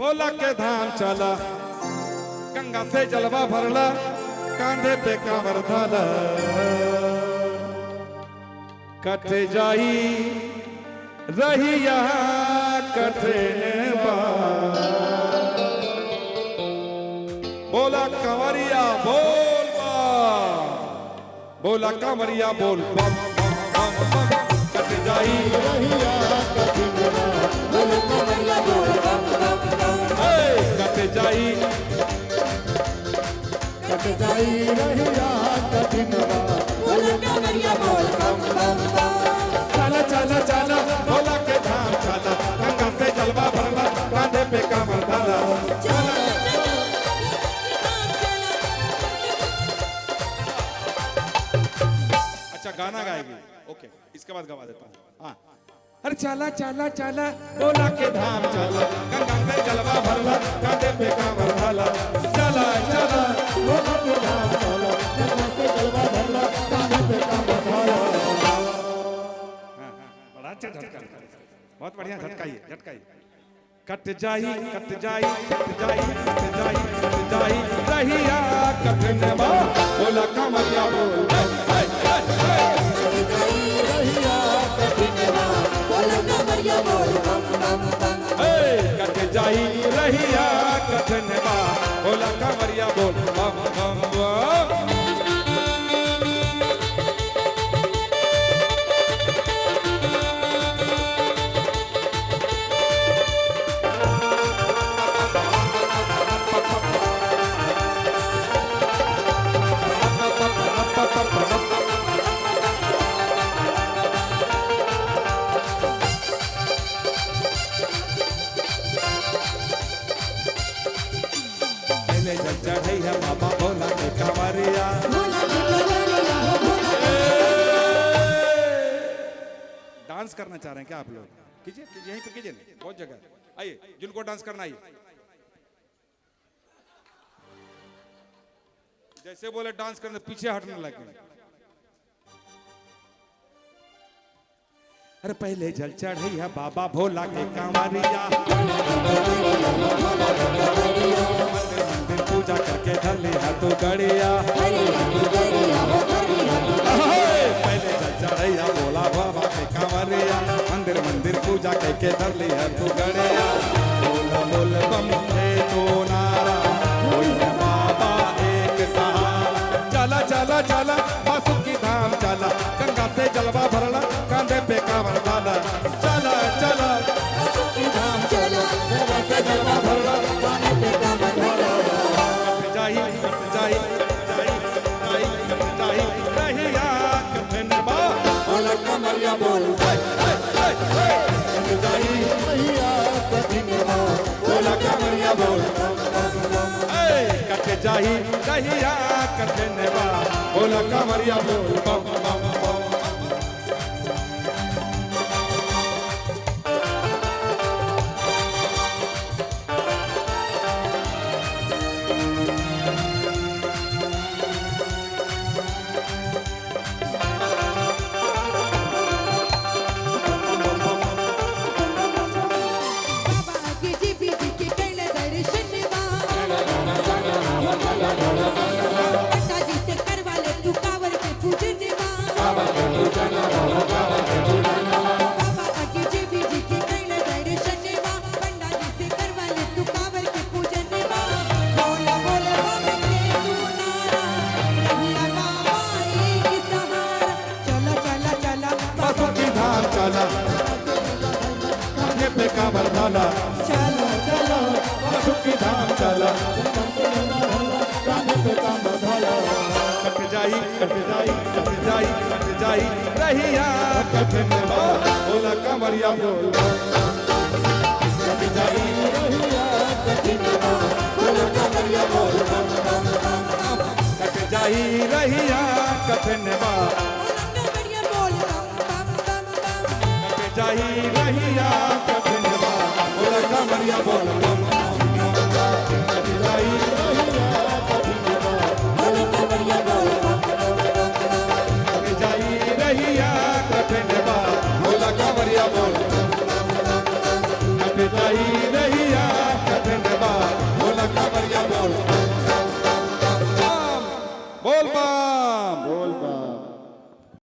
बोला के धाम चला, गंगा से जलवा भरला, कांधे पे कांवर धाला, कट जाई रहिया कठिन बात। बोला कंवरिया बोल बा, बोला कंवरिया बोल बम बम बम बम, कट जाई रहिया कठिन बात, बोला कंवरिया बोल बम बम बम, कट जाई रहिया कठिन बात, बोला कंवरिया बोल बम बम बम। चला चला चला बोला के धाम चला, गंगा से जलवा भरला, कांधे पे कांवर धाला, चला। अच्छा गाना गाएगी, ओके, इसके बाद गवा देता हूँ। हाँ, अरे चला चला चला बोला के धाम चला, गंगा से जलवा भरला, कांधे पे कांवर धाला, चला चला बोला के धाम चला, गंगा से जलवा भरला, कांधे पे कांवर धाला। बहुत बढ़िया झटकाइए झटकाइए। कट जाई कट जाई कट जाई कट जाई कट जाई रहिया कठिन बात, बोला कंवरिया बोल रहिया कठिन बात, बोला कंवरिया बोल बम बम बम, कट जाई रहिया कठिन बात, बोला कंवरिया बोल बम बम बम। चढ़ई है बाबा भोला के कंवरिया, डांस करना चाह रहे हैं क्या आप लोग? कीजिए यहीं पे कीजिए, बहुत जगह आइए, जिनको डांस करना आइए। जैसे बोले डांस करने पीछे हटने लगे। अरे पहले जल चढ़ैया बाबा भोला के कंवरिया, मंदिर पूजा करके धरली है तू गड़िया, पहले जल चढ़ैया भोला बाबा के कंवरिया, मंदिर पूजा करके धरली है तू गड़िया, बोला बोल बम है तो नारा, कोई बाबा एक सहारा, चला चला चला बासुकी धाम चला, गंगा से जलवा भरला, कांधे पे कांवर डाला, चला चला बासुकी धाम चला, गंगा से जलवा भरला, कांधे पे कांवर डाला, कट जाई रहिया कठिन बात, बोला कंवरिया बोल कट जाई रहिया कठिन बात, बोला कंवरिया बोल कट जाई रहिया कठिन बात, बोला कंवरिया बोल बम बम बम। कांवर डाला, चलो चलो बासुकी धाम चला, कांधे पे कांवर डाला, कट जाई रहिया कठिन बात, बोला कंवरिया बोल कट जाई रहिया कठिन बात, बोला कंवरिया बोल कट जाई रहिया कठिन बात, कट जाई रहिया कठिन बात, बोला कंवरिया बोल कट जाई रहिया कठिन बात, बोला कंवरिया बोल कट जाई रहिया कठिन बात, बोला कंवरिया बोल कट जाई रहिया कठिन बम बोल बम